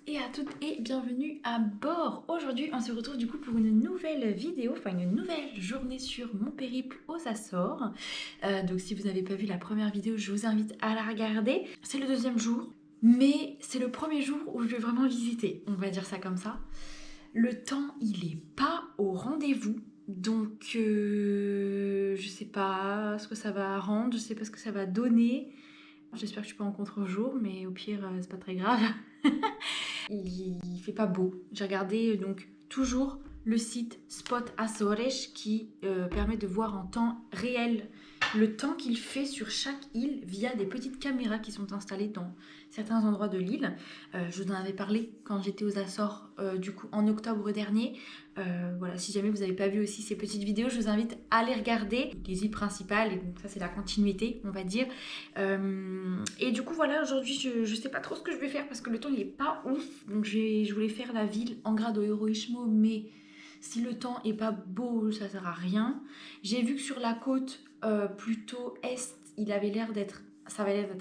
et à toutes et bienvenue à bord. Aujourd'hui on se retrouve du coup pour une nouvelle vidéo, enfin une nouvelle journée sur mon périple aux Açores. Donc si vous n'avez pas vu la première vidéo, je vous invite à la regarder. C'est le deuxième jour, mais c'est le premier jour où je vais vraiment visiter, on va dire ça comme ça. Le temps il est pas au rendez-vous. Donc je sais pas ce que ça va rendre, je sais pas ce que ça va donner. J'espère que je suis pas en contre-jour, mais au pire c'est pas très grave. Il fait pas beau. J'ai regardé donc toujours le site Spot Açores qui permet de voir en temps réel le temps qu'il fait sur chaque île via des petites caméras qui sont installées dans certains endroits de l'île. Je vous en avais parlé quand j'étais aux Açores du coup en octobre dernier. Voilà, si jamais vous n'avez pas vu aussi ces petites vidéos, je vous invite à les regarder. Les îles principales, et donc ça c'est la continuité on va dire. Et du coup voilà, aujourd'hui je sais pas trop ce que je vais faire parce que le temps il est pas ouf. Donc je voulais faire la ville Angra do Heroísmo, mais si le temps est pas beau ça sert à rien. J'ai vu que sur la côte plutôt est, ça avait l'air d'être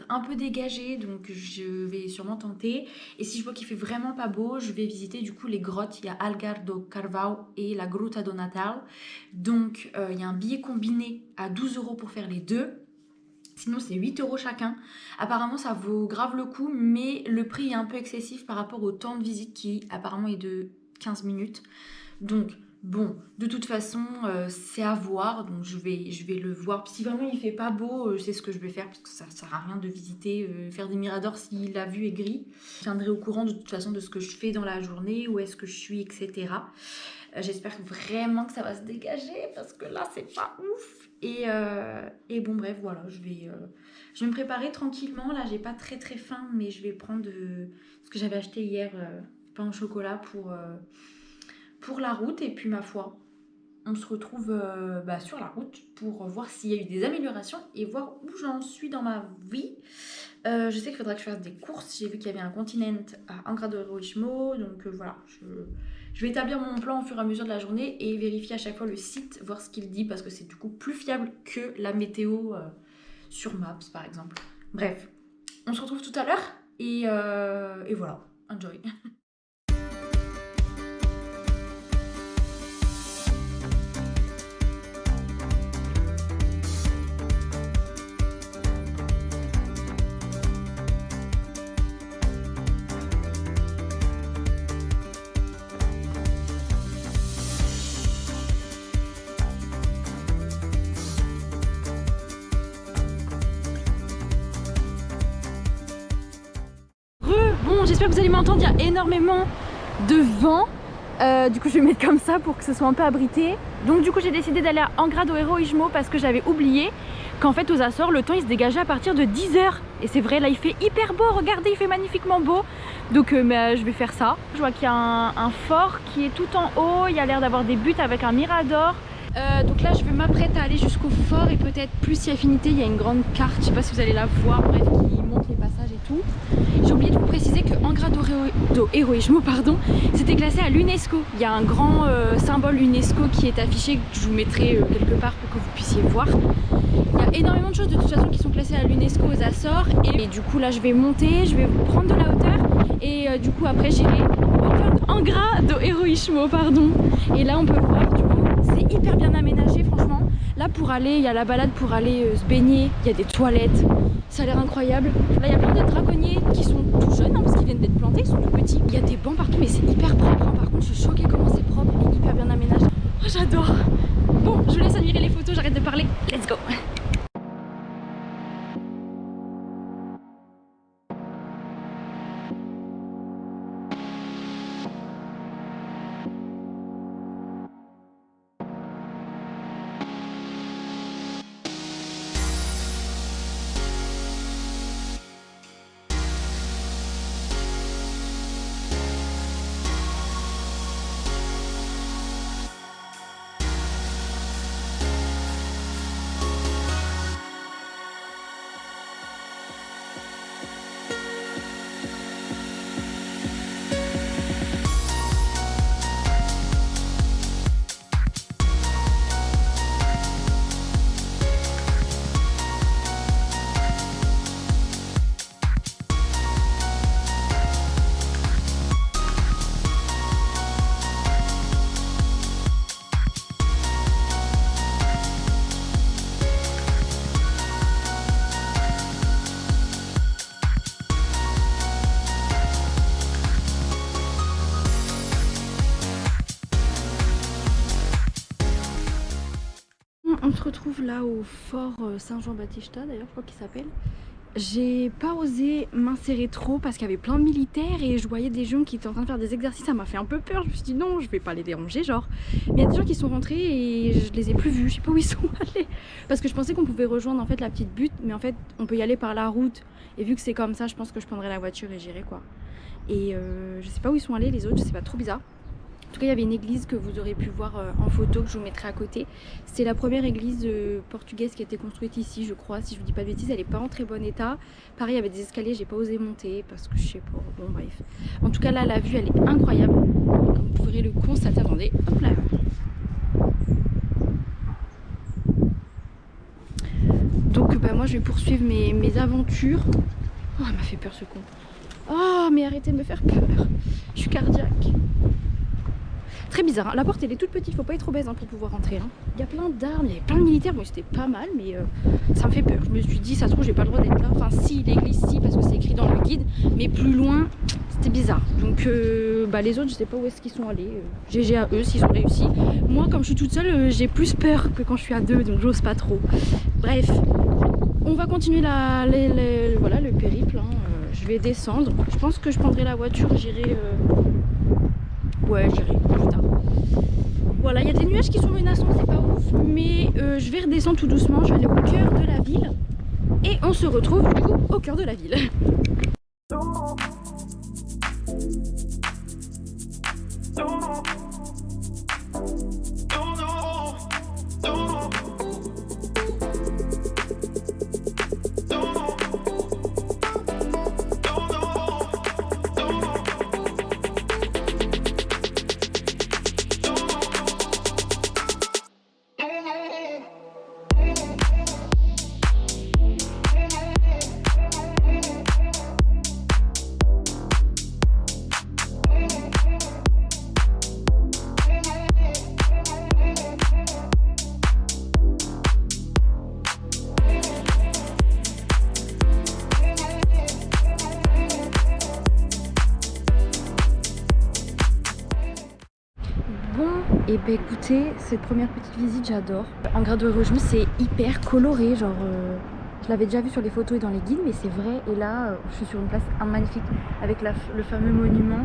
un peu dégagé, donc je vais sûrement tenter. Et si je vois qu'il fait vraiment pas beau, je vais visiter du coup les grottes. Il y a Algar do Carvão et la Gruta do Natal. Donc il y a un billet combiné à 12 € pour faire les deux. Sinon c'est 8 € chacun. Apparemment ça vaut grave le coup, mais le prix est un peu excessif par rapport au temps de visite qui apparemment est de 15 minutes. Donc bon, de toute façon c'est à voir, donc je vais le voir. Si vraiment il fait pas beau, c'est ce que je vais faire parce que ça sert à rien de visiter, faire des miradors si la vue est gris. Je tiendrai au courant de toute façon de ce que je fais dans la journée, où est-ce que je suis, etc. J'espère vraiment que ça va se dégager parce que là c'est pas ouf. Et bon bref voilà, je vais me préparer tranquillement. Là j'ai pas très faim, mais je vais prendre ce que j'avais acheté hier, pain au chocolat pour la route. Et puis ma foi, on se retrouve sur la route pour voir s'il y a eu des améliorations et voir où j'en suis dans ma vie. Je sais qu'il faudra que je fasse des courses. J'ai vu qu'il y avait un continent à Angra do Heroísmo, donc voilà, je vais établir mon plan au fur et à mesure de la journée et vérifier à chaque fois le site, voir ce qu'il dit, parce que c'est du coup plus fiable que la météo sur Maps par exemple. Bref, on se retrouve tout à l'heure et voilà, enjoy. Bon, j'espère que vous allez m'entendre, il y a énormément de vent. Du coup je vais mettre comme ça pour que ce soit un peu abrité. Donc du coup j'ai décidé d'aller à Angra do Heroísmo parce que j'avais oublié qu'en fait aux Açores le temps il se dégageait à partir de 10 h. Et c'est vrai, là il fait hyper beau, regardez, il fait magnifiquement beau. Donc je vais faire ça. Je vois qu'il y a un fort qui est tout en haut, il y a l'air d'avoir des buttes avec un mirador. Donc là je vais m'apprêter à aller jusqu'au fort et peut-être plus si affinité, il y a une grande carte, je sais pas si vous allez la voir, bref, qui montre les passages et tout. J'ai oublié de vous préciser que Angra do Heroísmo, pardon, c'était classé à l'UNESCO. Il y a un grand symbole UNESCO qui est affiché, que je vous mettrai quelque part pour que vous puissiez voir. Il y a énormément de choses de toute façon qui sont classées à l'UNESCO aux Açores. Et du coup là je vais monter, je vais prendre de la hauteur et du coup après j'irai Angra do Heroísmo, pardon. Et là on peut voir du coup c'est hyper bien aménagé franchement. Là pour aller, il y a la balade pour aller se baigner, il y a des toilettes, ça a l'air incroyable. Là il y a plein de dragonniers qui sont tout jeunes hein, parce qu'ils viennent d'être plantés, ils sont tout petits. Il y a des bancs partout mais c'est hyper propre hein. Par contre je suis choquée comment c'est propre et hyper bien aménagé. Oh j'adore. Bon je vous laisse admirer les photos, j'arrête de parler, let's go. se retrouve là au fort Saint-Jean-Baptiste d'ailleurs, je crois qu'il s'appelle. J'ai pas osé m'insérer trop parce qu'il y avait plein de militaires et je voyais des gens qui étaient en train de faire des exercices, ça m'a fait un peu peur. Je me suis dit non, je vais pas les déranger genre. Mais il y a des gens qui sont rentrés et je les ai plus vus, je sais pas où ils sont allés. Parce que je pensais qu'on pouvait rejoindre en fait la petite butte, mais en fait on peut y aller par la route. Et vu que c'est comme ça, je pense que je prendrai la voiture et j'irai quoi. Et je sais pas où ils sont allés les autres, je sais pas, trop bizarre. En tout cas, il y avait une église que vous aurez pu voir en photo que je vous mettrai à côté. C'est la première église portugaise qui a été construite ici, je crois, si je vous dis pas de bêtises. Elle est pas en très bon état. Pareil, il y avait des escaliers, j'ai pas osé monter parce que je sais pas. Bon, bref. En tout cas, là, la vue, elle est incroyable. Comme vous pourrez le constater. Attendez, hop là. Donc, bah, moi, je vais poursuivre mes aventures. Oh, elle m'a fait peur ce con. Oh, mais arrêtez de me faire peur. Je suis cardiaque. Très bizarre, hein. La porte elle est toute petite, faut pas être trop obèse hein, pour pouvoir rentrer. Hein. Il y a plein d'armes, il y avait plein de militaires, bon c'était pas mal, mais ça me fait peur. Je me suis dit, ça se trouve, j'ai pas le droit d'être là. Enfin, si, l'église, si, parce que c'est écrit dans le guide, mais plus loin, c'était bizarre. Donc, bah, les autres, je sais pas où est-ce qu'ils sont allés. GG à eux s'ils ont réussi. Moi, comme je suis toute seule, j'ai plus peur que quand je suis à deux, donc j'ose pas trop. Bref, on va continuer voilà, le périple. Hein. Je vais descendre. Je pense que je prendrai la voiture, j'irai. Ouais, j'irai plus tard. Voilà, il y a des nuages qui sont menaçants, c'est pas ouf, mais je vais redescendre tout doucement, je vais aller au cœur de la ville et on se retrouve du coup au cœur de la ville. Et bah écoutez, cette première petite visite j'adore. En grade de Rojmu c'est hyper coloré, genre je l'avais déjà vu sur les photos et dans les guides, mais c'est vrai. Et là je suis sur une place magnifique avec le fameux monument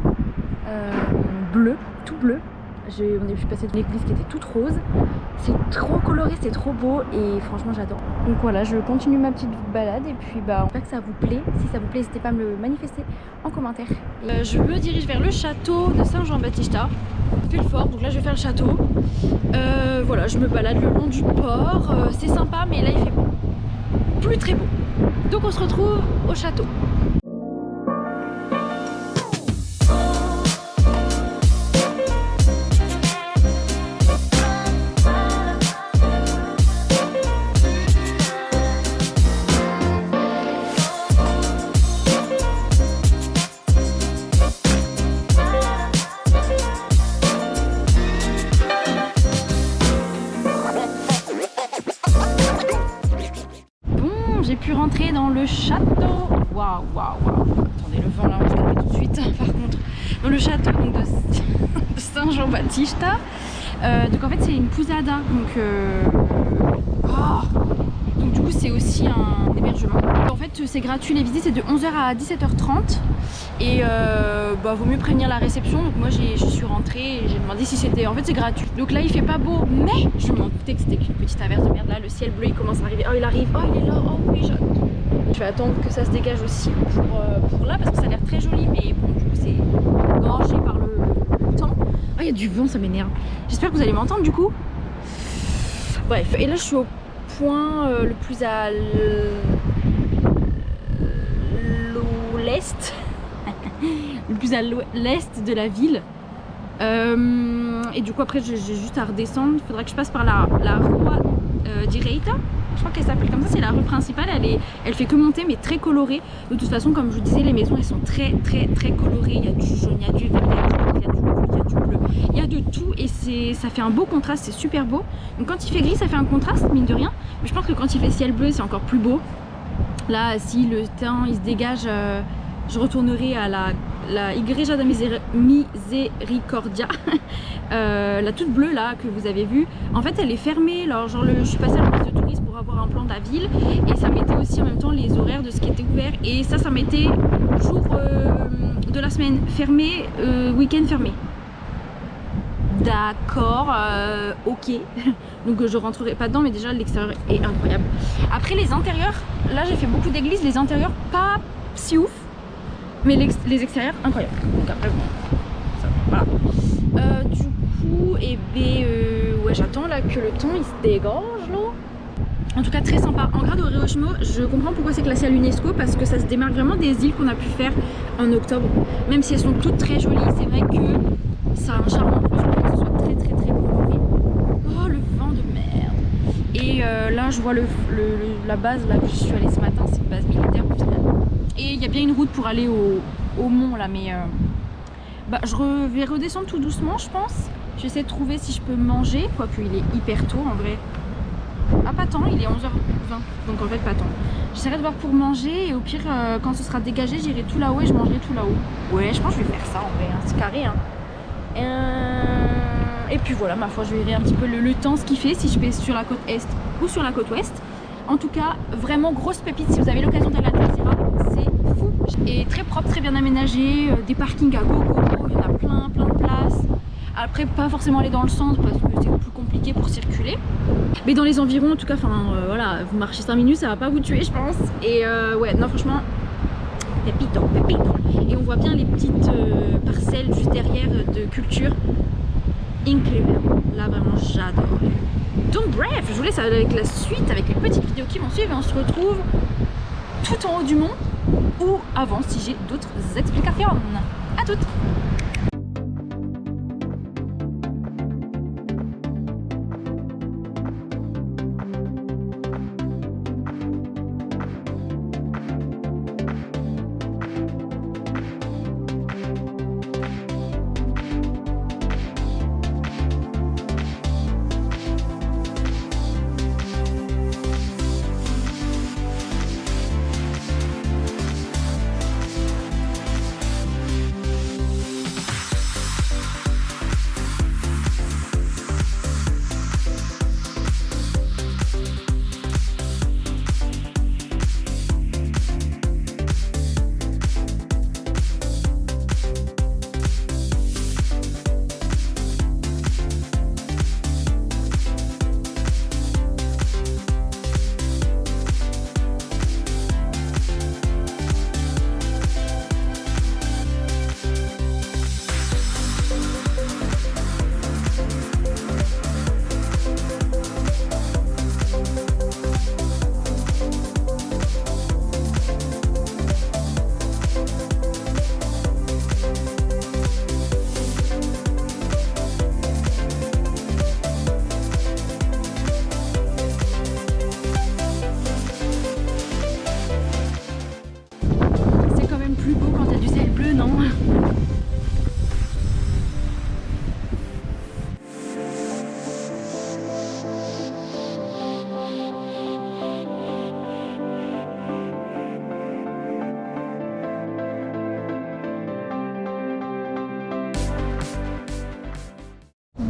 bleu, tout bleu. Je suis passée de l'église qui était toute rose. C'est trop coloré, c'est trop beau et franchement j'adore. Donc voilà, je continue ma petite balade et puis bah j'espère que ça vous plaît. Si ça vous plaît, n'hésitez pas à me le manifester en commentaire. Et je me dirige vers le château de Saint-Jean-Baptiste. Je fais le fort, donc là je vais faire le château. Voilà, je me balade le long du port. C'est sympa, mais là il fait plus très beau. Donc on se retrouve au château. J'ai pu rentrer dans le château. Waouh, waouh, waouh. Attendez, le vent là, on va se calmer tout de suite. Par contre, dans le château donc, de Saint-Jean-Baptiste. Donc en fait, c'est une pousada. Donc du coup, c'est aussi un hébergement. En fait, c'est gratuit. Les visites, c'est de 11h à 17h30. Et bah, vaut mieux prévenir la réception. Donc moi, j'y suis rentrée et j'ai demandé si c'était. En fait, c'est gratuit. Donc là, il fait pas beau, mais je m'en doutais que c'était qu'une petite averse de merde. Là, le ciel bleu, il commence à arriver. Oh, il arrive. Oh, il est là. Oh oui, j'adore. Je vais attendre que ça se dégage aussi pour là parce que ça a l'air très joli, mais bon, du coup, c'est gorgé par le temps. Oh, il y a du vent, ça m'énerve. J'espère que vous allez m'entendre du coup. Bref, et là, je suis au point le plus à l'est. Le plus à l'est de la ville. Et du coup après j'ai juste à redescendre. Il faudra que je passe par la Rua Direita. Je crois qu'elle s'appelle comme ça, c'est la rue principale. Elle fait que monter mais très colorée. De toute façon, comme je vous disais, les maisons elles sont très colorées. Il y a du jaune, il y a du vert, il y a du rouge, il y a du bleu. Il y a de tout et ça fait un beau contraste, c'est super beau. Donc quand il fait gris ça fait un contraste mine de rien. Mais je pense que quand il fait ciel bleu c'est encore plus beau. Là si le temps il se dégage, je retournerai à la Igreja da Misericordia, la toute bleue là que vous avez vue. En fait elle est fermée, alors genre je suis passée à l'office de tourisme pour avoir un plan de la ville et ça mettait aussi en même temps les horaires de ce qui était ouvert et ça mettait jour de la semaine fermé, week-end fermé. D'accord, ok. Donc je rentrerai pas dedans, mais déjà l'extérieur est incroyable. Après les intérieurs, là j'ai fait beaucoup d'églises, les intérieurs pas si ouf, mais les extérieurs incroyables. Donc après bon, ça, voilà. Du coup, et ouais, j'attends là que le temps il se dégage là. En tout cas très sympa. En Grado Heroísmo, je comprends pourquoi c'est classé à l'UNESCO parce que ça se démarque vraiment des îles qu'on a pu faire en octobre. Même si elles sont toutes très jolies, c'est vrai que ça a un charme en plus, je trouve que ce soit très coloré. Oh le vent de merde. Et là je vois la base là que je suis allée ce matin, c'est une base militaire au final. Et il y a bien une route pour aller au mont là, mais je vais redescendre tout doucement je pense. J'essaie de trouver si je peux manger, quoique il est hyper tôt en vrai. Ah pas tant, il est 11h20, donc en fait pas tant. J'essaierai de voir pour manger et au pire quand ce sera dégagé j'irai tout là-haut et je mangerai tout là-haut. Ouais je pense que je vais faire ça en vrai, hein. C'est carré hein. Et puis voilà, ma foi je verrai un petit peu le temps ce qu'il fait, si je vais sur la côte est ou sur la côte ouest. En tout cas vraiment grosse pépite, si vous avez l'occasion d'aller à Terceira, c'est fou. Et très propre, très bien aménagé, des parkings à gogo, il y en a plein de places. Après pas forcément aller dans le centre parce que c'est plus compliqué pour circuler. Mais dans les environs en tout cas, voilà, vous marchez 5 minutes, ça va pas vous tuer je pense. Et ouais, non franchement, pépito. Et on voit bien les petites parcelles juste derrière de culture. Incroyable. Là vraiment j'adore. Donc bref, je vous laisse avec la suite, avec les petites vidéos qui vont suivre et on se retrouve tout en haut du mont ou avant si j'ai d'autres explications. À toutes.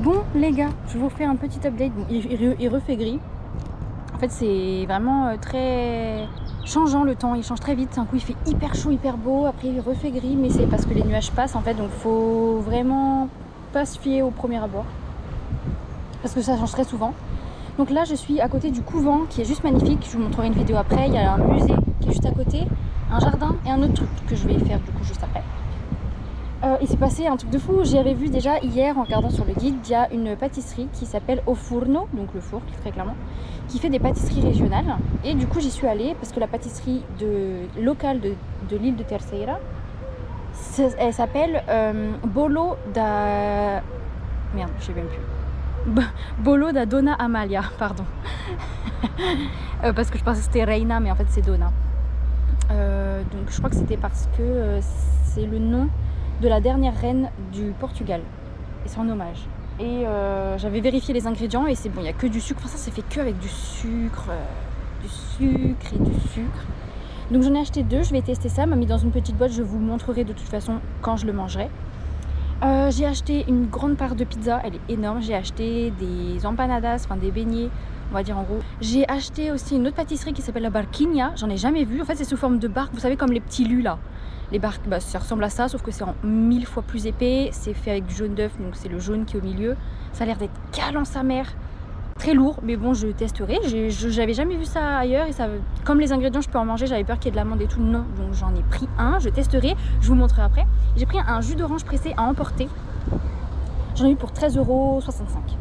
Bon les gars, je vous fais un petit update. Bon, il refait gris. En fait c'est vraiment très changeant le temps, il change très vite. Un coup il fait hyper chaud, hyper beau, après il refait gris, mais c'est parce que les nuages passent en fait, donc faut vraiment pas se fier au premier abord. Parce que ça change très souvent. Donc là je suis à côté du couvent qui est juste magnifique, je vous montrerai une vidéo après. Il y a un musée qui est juste à côté, un jardin et un autre truc que je vais faire du coup juste après. Il s'est passé un truc de fou, j'y avais vu déjà hier en regardant sur le guide, il y a une pâtisserie qui s'appelle O Forno, donc le four très clairement, qui fait des pâtisseries régionales. Et du coup j'y suis allée parce que la pâtisserie locale de l'île de Terceira, elle s'appelle Bolo da... Merde, je sais même plus. Bolo da Dona Amalia, pardon. Parce que je pensais que c'était Reina, mais en fait c'est Dona. Donc je crois que c'était parce que c'est le nom de la dernière reine du Portugal et c'est en hommage. Et j'avais vérifié les ingrédients et c'est bon, il n'y a que du sucre. Enfin ça c'est fait que avec du sucre et du sucre. Donc j'en ai acheté 2, je vais tester ça, m'a mis dans une petite boîte, je vous montrerai de toute façon quand je le mangerai. J'ai acheté une grande part de pizza, elle est énorme. J'ai acheté des empanadas, enfin des beignets, on va dire en gros. J'ai acheté aussi une autre pâtisserie qui s'appelle la barquinha, j'en ai jamais vu. En fait c'est sous forme de barque, vous savez comme les petits lus là. Les barques, bah, ça ressemble à ça, sauf que c'est en 1000 fois plus épais. C'est fait avec du jaune d'œuf, donc c'est le jaune qui est au milieu. Ça a l'air d'être calant sa mère. Très lourd, mais bon, je testerai. J'avais jamais vu ça ailleurs et ça, comme les ingrédients, je peux en manger. J'avais peur qu'il y ait de l'amande et tout. Non, donc j'en ai pris un. Je testerai. Je vous montrerai après. J'ai pris un jus d'orange pressé à emporter. J'en ai eu pour 13,65 €.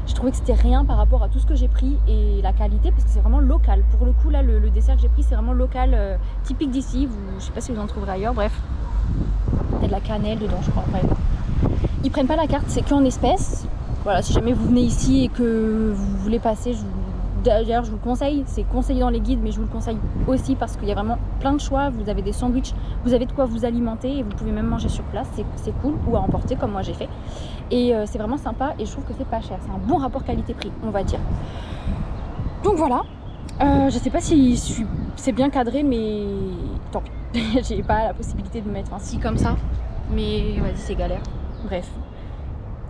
J'ai trouvé que c'était rien par rapport à tout ce que j'ai pris et la qualité parce que c'est vraiment local. Pour le coup, là, le dessert que j'ai pris, c'est vraiment local, typique d'ici. Je sais pas si vous en trouverez ailleurs. Bref, il y a de la cannelle dedans, je crois. Bref. Ils prennent pas la carte, c'est qu'en espèces. Voilà, si jamais vous venez ici et que vous voulez passer, d'ailleurs je vous le conseille, c'est conseillé dans les guides, mais je vous le conseille aussi parce qu'il y a vraiment plein de choix. Vous avez des sandwichs, vous avez de quoi vous alimenter et vous pouvez même manger sur place, c'est cool, ou à emporter comme moi j'ai fait. Et c'est vraiment sympa et je trouve que c'est pas cher, c'est un bon rapport qualité-prix, on va dire. Donc voilà, je sais pas si c'est bien cadré, mais tant pis, j'ai pas la possibilité de mettre un si comme ça, mais vas-y c'est galère, bref.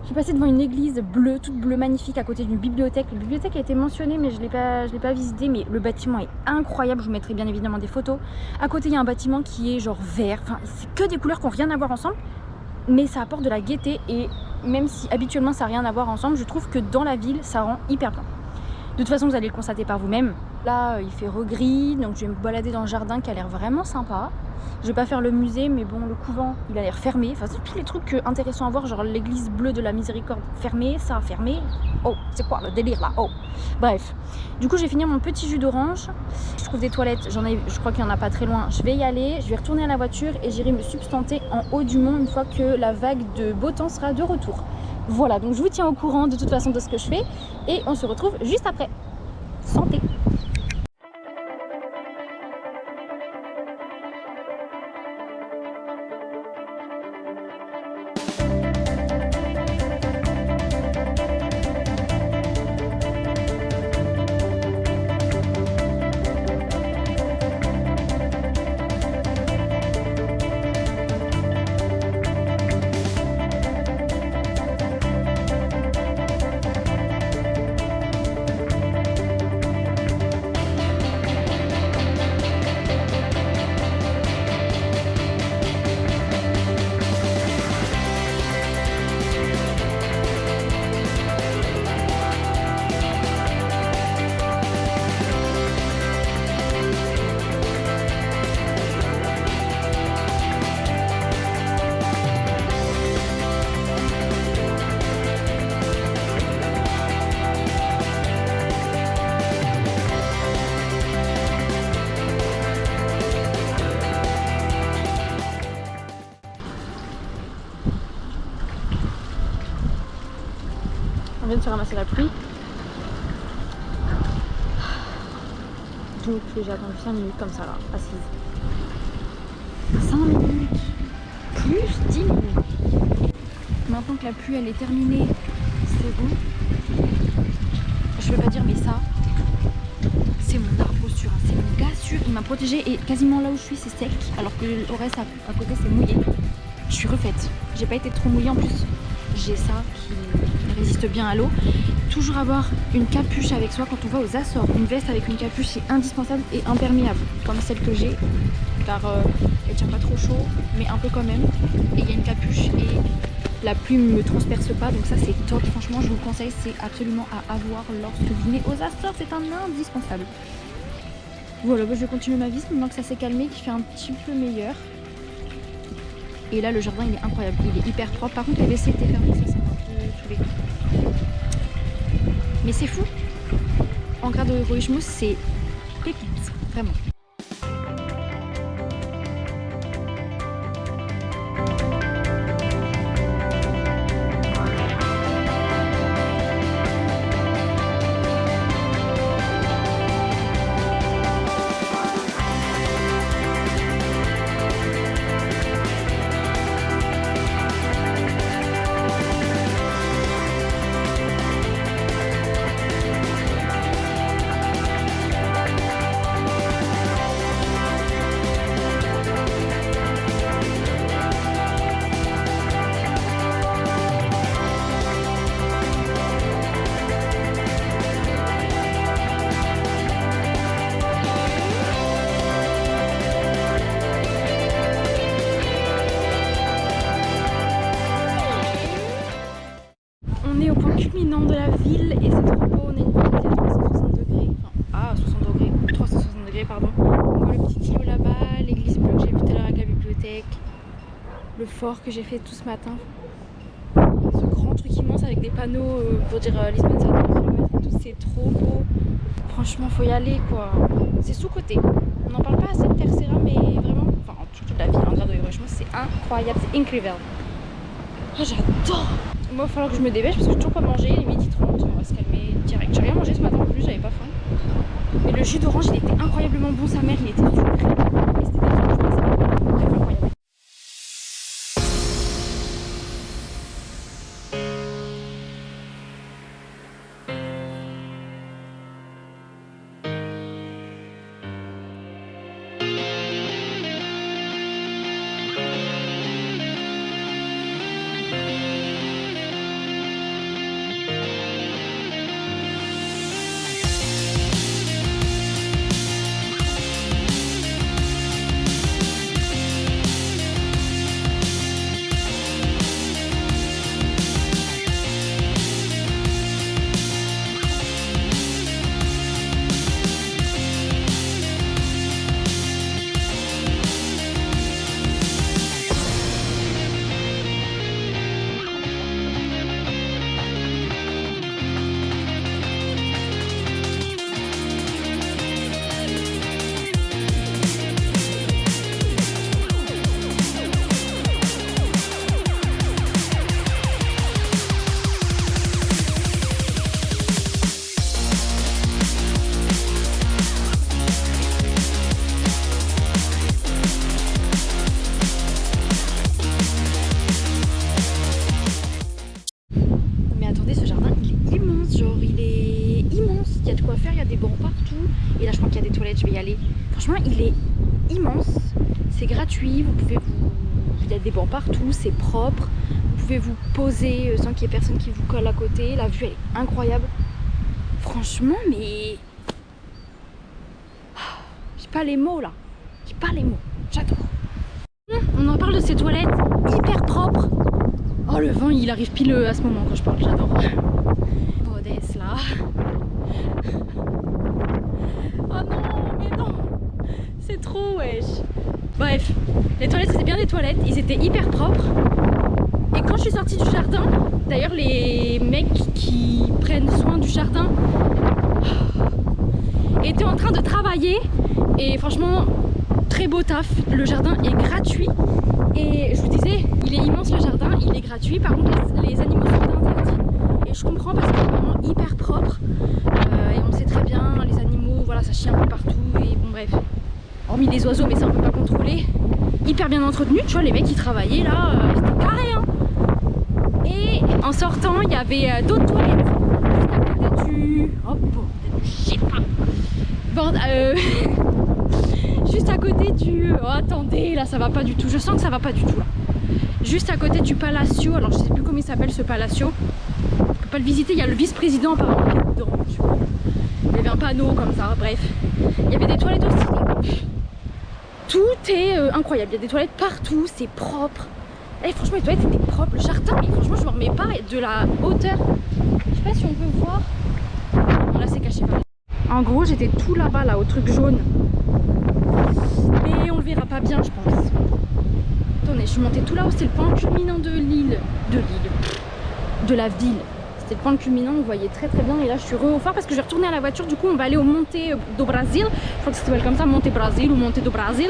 Je suis passée devant une église bleue, toute bleue, magnifique, à côté d'une bibliothèque. La bibliothèque a été mentionnée, mais je l'ai pas visitée. Mais le bâtiment est incroyable. Je vous mettrai bien évidemment des photos. À côté, il y a un bâtiment qui est genre vert. Enfin, c'est que des couleurs qui n'ont rien à voir ensemble. Mais ça apporte de la gaieté. Et même si habituellement ça n'a rien à voir ensemble, je trouve que dans la ville, ça rend hyper bien. De toute façon, vous allez le constater par vous-même. Là, il fait regris, donc je vais me balader dans le jardin qui a l'air vraiment sympa. Je vais pas faire le musée, mais bon, le couvent, il a l'air fermé. Enfin, c'est tous les trucs intéressants à voir, genre l'église bleue de la Miséricorde fermée, ça a fermé. Oh, c'est quoi le délire là? Oh, bref. Du coup, je vais finir mon petit jus d'orange. Je trouve des toilettes, je crois qu'il y en a pas très loin. Je vais y aller, je vais retourner à la voiture et j'irai me substanter en haut du mont une fois que la vague de beau temps sera de retour. Voilà, donc je vous tiens au courant de toute façon de ce que je fais et on se retrouve juste après. Santé! On vient de se ramasser la pluie. Donc j'ai attendu 5 minutes comme ça là, assise. 5 minutes plus 10 minutes. Maintenant que la pluie elle est terminée, c'est bon. Je vais pas dire mais ça, c'est mon arbre sûr, c'est mon gars sûr. Il m'a protégée et quasiment là où je suis c'est sec, alors que le reste à côté c'est mouillé. Je suis refaite. J'ai pas été trop mouillée en plus. J'ai ça qui résiste bien à l'eau. Toujours avoir une capuche avec soi quand on va aux Açores. Une veste avec une capuche c'est indispensable et imperméable comme celle que j'ai car elle tient pas trop chaud mais un peu quand même. Et il y a une capuche et la pluie ne me transperce pas donc ça c'est top. Franchement je vous le conseille, c'est absolument à avoir lorsque vous venez aux Açores, c'est un indispensable. Voilà, bah, je vais continuer ma visite maintenant que ça s'est calmé, qu'il fait un petit peu meilleur. Et là le jardin il est incroyable, il est hyper propre. Par contre les WC étaient fermés, ça c'est un peu tous les coups. Mais c'est fou. En grade de Roichmousse, c'est pépite, vraiment. On est au point culminant de la ville et c'est trop beau. On a une vue à 360 degrés. Enfin, 60 degrés. 360 degrés, pardon. On voit le petit îlot là-bas, l'église bleue que j'ai vue tout à l'heure avec la bibliothèque, le fort que j'ai fait tout ce matin. Ce grand truc immense avec des panneaux pour dire Lisbonne c'est à 2 km et tout, c'est trop beau. Franchement, faut y aller quoi. C'est sous-côté. On n'en parle pas assez de Terceira, mais vraiment, enfin, toute la ville en Grado et franchement, c'est incroyable, c'est incroyable. Oh, j'adore. Moi, il va falloir que je me dépêche parce que j'ai toujours pas mangé, il est 12h30, on va se calmer direct. J'ai rien mangé ce matin en plus, j'avais pas faim. Mais le jus d'orange, il était incroyablement bon, sa mère, il était sucré. Et c'était des trucs, je sais pas, bref, incroyable. Je vais y aller. Franchement, il est immense, c'est gratuit, vous pouvez il y a des bancs partout, c'est propre, vous pouvez vous poser sans qu'il y ait personne qui vous colle à côté, la vue elle est incroyable. Franchement, mais j'ai pas les mots là, j'ai pas les mots, j'adore. On en parle de ces toilettes hyper propres. Oh, le vent il arrive pile à ce moment quand je parle, j'adore. Odès là. Oh non, mais non, c'est trop wesh. Bref, les toilettes c'était bien des toilettes, ils étaient hyper propres. Et quand je suis sortie du jardin, d'ailleurs les mecs qui prennent soin du jardin étaient en train de travailler. Et franchement, très beau taf, le jardin est gratuit. Et je vous disais, il est immense le jardin, il est gratuit, par contre les animaux sont interdits. Et je comprends parce qu'il est vraiment hyper propre. Et on sait très bien, les animaux, voilà, ça chie un peu partout. Et bon, bref, hormis les oiseaux, mais ça on peut pas contrôler. Hyper bien entretenu, tu vois, les mecs qui travaillaient là, c'était carré. Hein. Et en sortant, il y avait d'autres toilettes. Juste à côté du. Oh, bordel, je sais pas. Juste à côté du. Oh, attendez, là, ça va pas du tout. Je sens que ça va pas du tout là. Juste à côté du Palacio. Alors, je sais plus comment il s'appelle ce Palacio. On peut pas le visiter. Il y a le vice-président apparemment qui est dedans. Il y avait un panneau comme ça. Bref, il y avait des toilettes aussi. Tout est incroyable. Il y a des toilettes partout. C'est propre. Et franchement, les toilettes étaient propres. Le jardin, mais franchement, je me remets pas de la hauteur. Je sais pas si on peut voir. Bon, là, c'est caché par. En gros, j'étais tout là-bas, là, au truc jaune. Mais on le verra pas bien, je pense. Attendez, je suis montée tout là-haut, c'est le point culminant de l'île. De la ville. C'était le point culminant, on voyait très très bien. Et là, je suis au phare parce que je vais retourner à la voiture. Du coup, on va aller au Monte do Brasil. Je crois que ça s'appelle comme ça, Monte Brasil ou Monte do Brasil.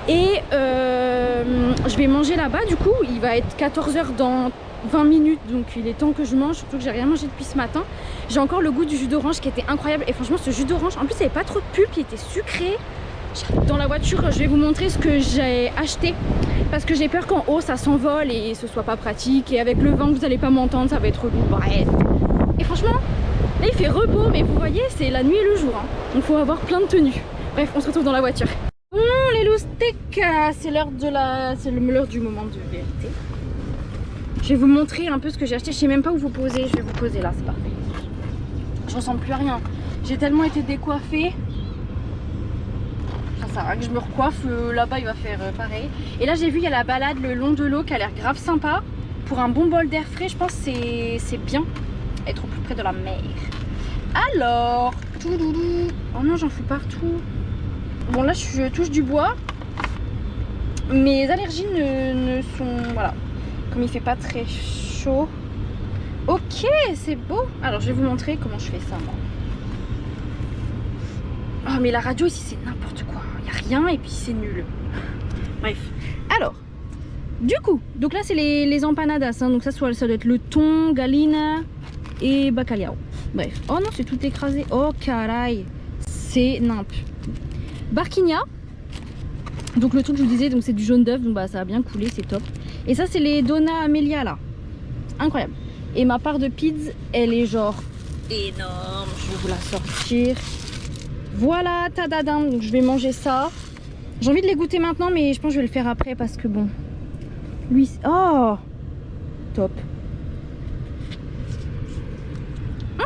Et je vais manger là-bas. Du coup, il va être 14 h dans 20 minutes, donc il est temps que je mange, surtout que j'ai rien mangé depuis ce matin. J'ai encore le goût du jus d'orange qui était incroyable. Et franchement, ce jus d'orange, en plus, il n'y avait pas trop de pulpe, il était sucré. Dans la voiture, je vais vous montrer ce que j'ai acheté parce que j'ai peur qu'en haut ça s'envole et ce soit pas pratique. Et avec le vent, vous n'allez pas m'entendre, ça va être relou. Bref. Et franchement, là il fait beau, mais vous voyez, c'est la nuit et le jour. Hein. Donc il faut avoir plein de tenues. Bref, on se retrouve dans la voiture. Bon, les loustiques, c'est l'heure du moment de vérité. Je vais vous montrer un peu ce que j'ai acheté. Je sais même pas où vous poser. Je vais vous poser là, c'est parfait. Je ressemble plus à rien. J'ai tellement été décoiffée. Ça sert à rien que je me recoiffe. Là-bas, il va faire pareil. Et là, j'ai vu, il y a la balade le long de l'eau qui a l'air grave sympa. pour un bon bol d'air frais, je pense que c'est bien être au plus près de la mer. Alors, oh non, j'en fous partout. Bon, là, je touche du bois. Mes allergies ne sont... Voilà. Comme il fait pas très chaud. Ok, c'est beau. Alors, je vais vous montrer comment je fais ça, moi. Oh, mais la radio ici, c'est n'importe quoi. Il n'y a rien et puis c'est nul. Bref. Alors, du coup, donc là, c'est les empanadas. Hein. Donc ça doit être le thon, galina et bacalhau. Bref. Oh non, c'est tout écrasé. Oh, caray. C'est nimp. Barquinha. Donc le truc que je vous disais, donc c'est du jaune d'œuf. Donc bah, ça a bien coulé, c'est top. Et ça, c'est les Donna Amelia, là. Incroyable. Et ma part de pizza, elle est genre énorme. Je vais vous la sortir. Voilà, tadadam. Donc je vais manger ça. J'ai envie de les goûter maintenant, mais je pense que je vais le faire après parce que bon. Lui, oh, top.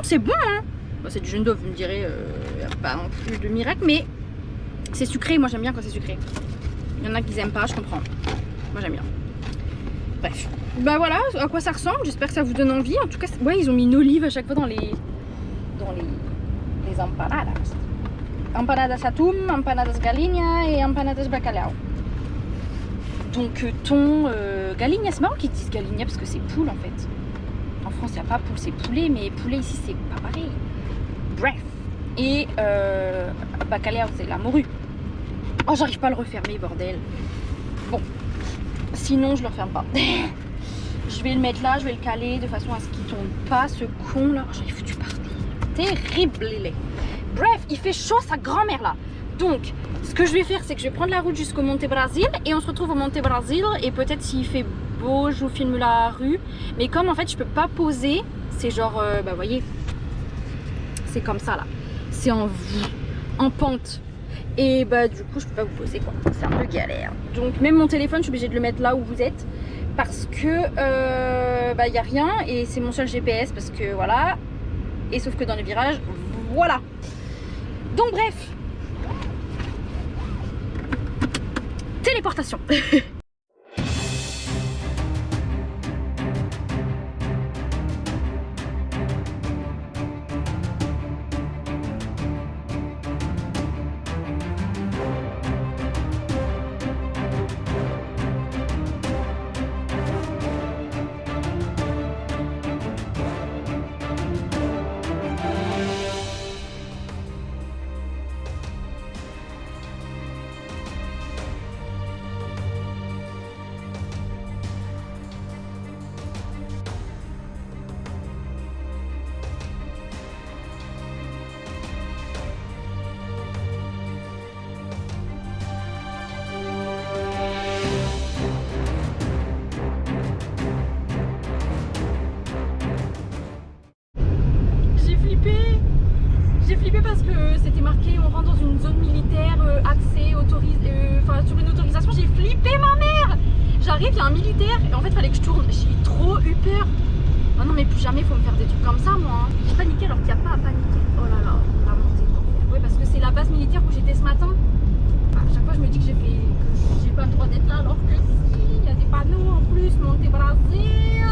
C'est bon, hein. Bon, c'est du jaune d'œuf, vous me direz. Il n'y a pas non plus de miracle, mais c'est sucré. Moi, j'aime bien quand c'est sucré. Il y en a qui n'aiment pas, je comprends. Moi, j'aime bien. Bref. Bah voilà à quoi ça ressemble. J'espère que ça vous donne envie. En tout cas, ouais, ils ont mis une olive à chaque fois dans les empanadas. Empanadas atum, empanadas galinha et empanadas bacalhau. Donc thon, galinha, c'est marrant qu'ils disent galinha parce que c'est poule en fait. En France, il n'y a pas poule, c'est poulet, mais poulet ici, c'est pas pareil. Bref. Et bacalhau, c'est la morue. Oh, j'arrive pas à le refermer, bordel. Bon. Sinon, je le referme pas. Je vais le mettre là, je vais le caler de façon à ce qu'il tombe pas, ce con là. Oh, j'en ai foutu partout. Terrible, il est. Bref, il fait chaud sa grand-mère là. Donc, ce que je vais faire, c'est que je vais prendre la route jusqu'au Monte Brasil et on se retrouve au Monte Brasil. Et peut-être s'il fait beau, je vous filme la rue. Mais comme en fait, je peux pas poser, c'est genre, bah voyez, c'est comme ça là. C'est en pente. Et bah du coup, je peux pas vous poser quoi. C'est un peu galère. Donc même mon téléphone, je suis obligée de le mettre là où vous êtes parce que bah y a rien et c'est mon seul GPS parce que voilà. Et sauf que dans les virages, voilà. Donc bref. Téléportation. J'ai flippé parce que c'était marqué on rentre dans une zone militaire accès autorisé, enfin sur une autorisation. J'ai flippé ma mère. J'arrive, il y a un militaire et en fait il fallait que je tourne. J'ai trop eu peur. Oh non mais plus jamais faut me faire des trucs comme ça moi. J'ai paniqué alors qu'il n'y a pas à paniquer. Oh là là, la montée d'enfer. Ouais parce que c'est la base militaire où j'étais ce matin. À chaque fois je me dis que j'ai pas le droit d'être là alors que si, il y a des panneaux en plus, Monte Brasil.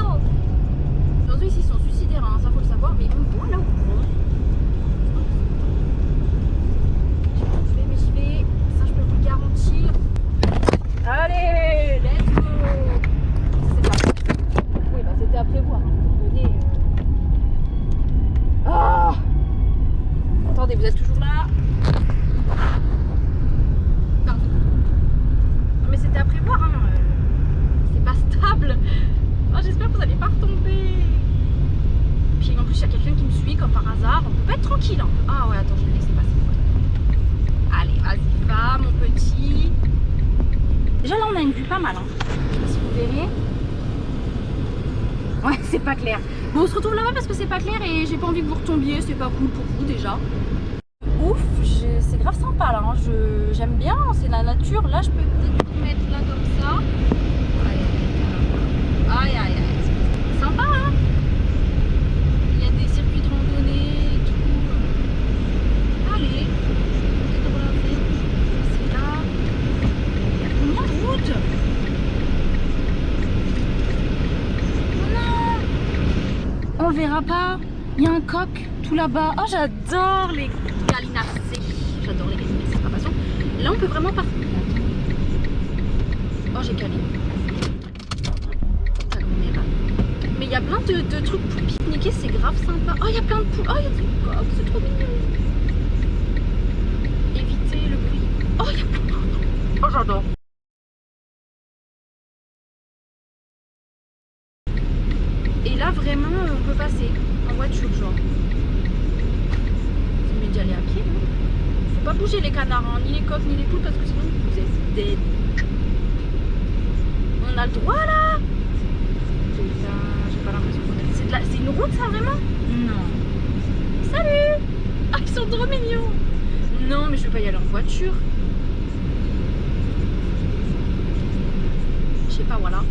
Aujourd'hui ici ils sont suicidaires, hein, ça faut le savoir, mais on voit là où on va. J'y vais, ça je peux vous le garantir. Allez, let's go. C'est pas... Oui, bah c'était à prévoir. Ah. Attendez, vous êtes toujours là? Pardon. Non mais c'était à prévoir, hein. C'est pas stable. Oh, j'espère que vous n'allez pas retomber. Puis en plus, il y a quelqu'un qui me suit comme par hasard. On peut pas être tranquille. Hein. Ah ouais, attends, je vais le laisser passer. Allez, vas-y, va, mon petit. Déjà là, on a une vue pas mal. Hein. Si vous verrez. Ouais, c'est pas clair. Bon, on se retrouve là-bas parce que c'est pas clair et j'ai pas envie que vous retombiez. C'est pas cool pour vous déjà. Ouf, c'est grave sympa là. Hein. J'aime bien, c'est la nature. Là, je peux peut-être vous mettre là comme ça. Aïe, aïe, aïe. Sympa, hein? Il y a des circuits de randonnée et tout. Allez. C'est là. Il y a combien de routes? on le verra pas. Il y a un coq tout là-bas. Oh, j'adore les gallinacées. J'adore les gallinacées, c'est pas passion. Là, on peut vraiment pas. Oh, j'ai calé. Ça grand-mère là. Mais il y a plein de trucs pour pique-niquer, c'est grave sympa. Oh, il y a plein de poules. Oh, il y a des coqs, c'est trop mignon. Évitez le bruit. Oh, il y a plein de... Oh, j'adore. Et là, vraiment, on peut passer en voiture, genre. C'est mieux d'y aller à pied, non? Faut pas bouger les canards, hein, ni les coqs, ni les poules, parce que sinon, vous êtes dead. On a le droit, là? Putain, j'ai pas l'impression qu'on est... C'est une route, ça, vraiment? Non. Salut! Ah, ils sont trop mignons! Non, mais je vais pas y aller en voiture. Je sais pas, voilà.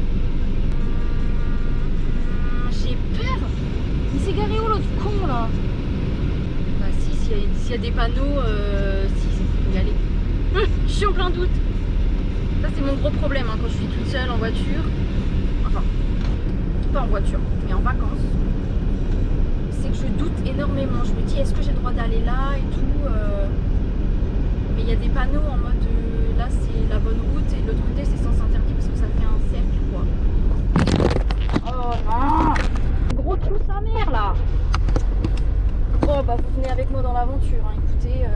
J'ai peur. Il s'est garé où l'autre con là? Bah si, s'il y a des panneaux, si, c'est pour y aller. Je suis en plein doute. Ça c'est mon gros problème hein, quand je suis toute seule en voiture. Enfin, pas en voiture, mais en vacances. C'est que je doute énormément. Je me dis est-ce que j'ai le droit d'aller là et tout. Mais il y a des panneaux en mode là c'est la bonne route et de l'autre côté c'est sens interdit parce que ça fait un cercle quoi. Oh non! Gros trou sa mère là! Oh bah vous venez avec moi dans l'aventure, hein. Écoutez,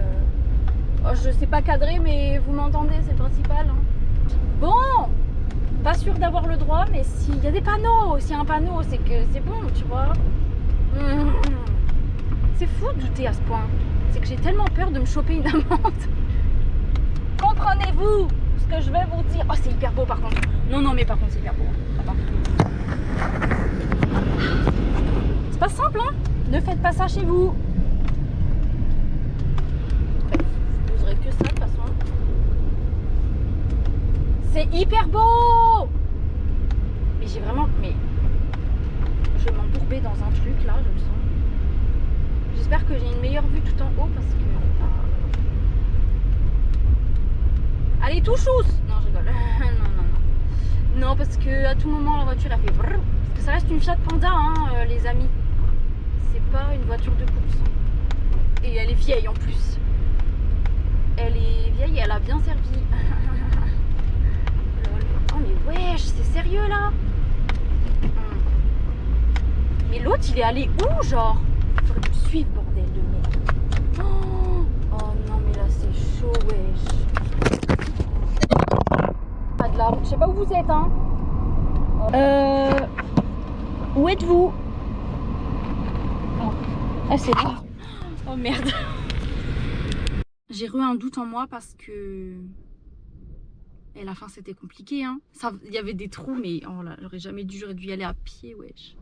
oh, je sais pas cadrer mais vous m'entendez, c'est le principal. Hein. Bon! Pas sûr d'avoir le droit, mais s'il y a des panneaux, s'il y a un panneau, c'est que c'est bon, tu vois. C'est fou de douter à ce point. C'est que j'ai tellement peur de me choper une amende. Comprenez-vous ce que je vais vous dire? Oh c'est hyper beau par contre. Non non mais par contre c'est hyper beau. C'est pas simple hein. Ne faites pas ça chez vous. Vous aurez que ça de toute façon. C'est hyper beau. Mais j'ai vraiment... Mais je vais m'embourber dans un truc là, je le sens. J'espère que j'ai une meilleure vue tout en haut parce que... Allez, tout chousse. Non, je rigole. Non, parce que à tout moment la voiture a fait brrr. Parce que ça reste une Fiat Panda, hein, les amis. C'est pas une voiture de course. Et elle est vieille en plus. Elle est vieille et elle a bien servi. Oh mais wesh, c'est sérieux là? Mais l'autre il est allé où genre? J'aurais dû le suivre bordel de merde. Oh non mais là c'est chaud wesh. Pas de la route, je sais pas où vous êtes hein. Où êtes-vous? Ah c'est là. Oh merde. J'ai eu un doute en moi parce que... Et à la fin c'était compliqué hein. Il y avait des trous mais oh là, j'aurais jamais dû, j'aurais dû y aller à pied wesh.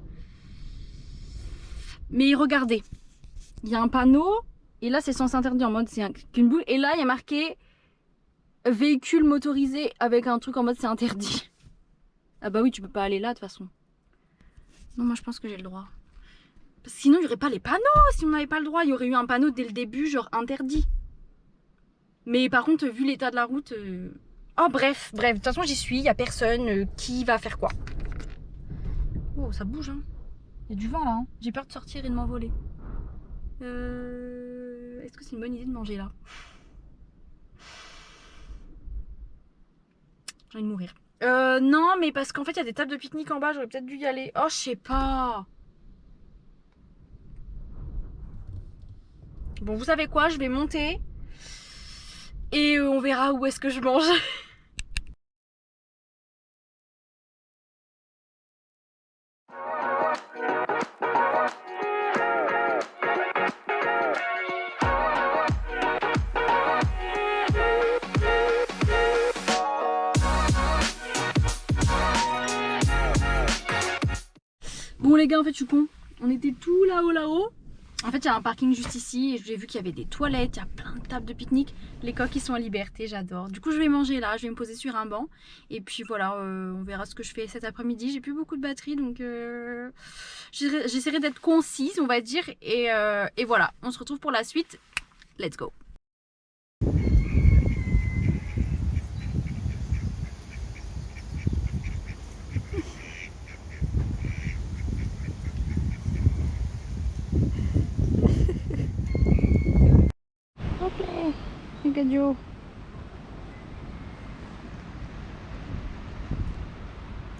Mais regardez, il y a un panneau et là c'est sens interdit en mode c'est qu'une boule et là il y a marqué véhicule motorisé avec un truc en mode c'est interdit. Ah bah oui tu peux pas aller là de toute façon. Non moi je pense que j'ai le droit. Parce que sinon il n'y aurait pas les panneaux, si on n'avait pas le droit il y aurait eu un panneau dès le début genre interdit. Mais par contre vu l'état de la route... Oh bref, de toute façon j'y suis, il n'y a personne qui va faire quoi. Oh ça bouge hein. Il y a du vent là, hein. J'ai peur de sortir et de m'envoler. Est-ce que c'est une bonne idée de manger là? J'ai envie de mourir. Non, mais parce qu'en fait, il y a des tables de pique-nique en bas, j'aurais peut-être dû y aller. Oh, je sais pas. Bon, vous savez quoi? Je vais monter. Et on verra où est-ce que je mange. Bon les gars, en fait je suis con. On était tout là-haut. En fait il y a un parking juste ici et j'ai vu qu'il y avait des toilettes, il y a plein de tables de pique-nique. Les coqs ils sont en liberté, j'adore. Du coup je vais manger là, je vais me poser sur un banc. Et puis voilà, on verra ce que je fais cet après-midi. J'ai plus beaucoup de batterie donc j'essaierai d'être concise on va dire. Et voilà, on se retrouve pour la suite. Let's go. radio.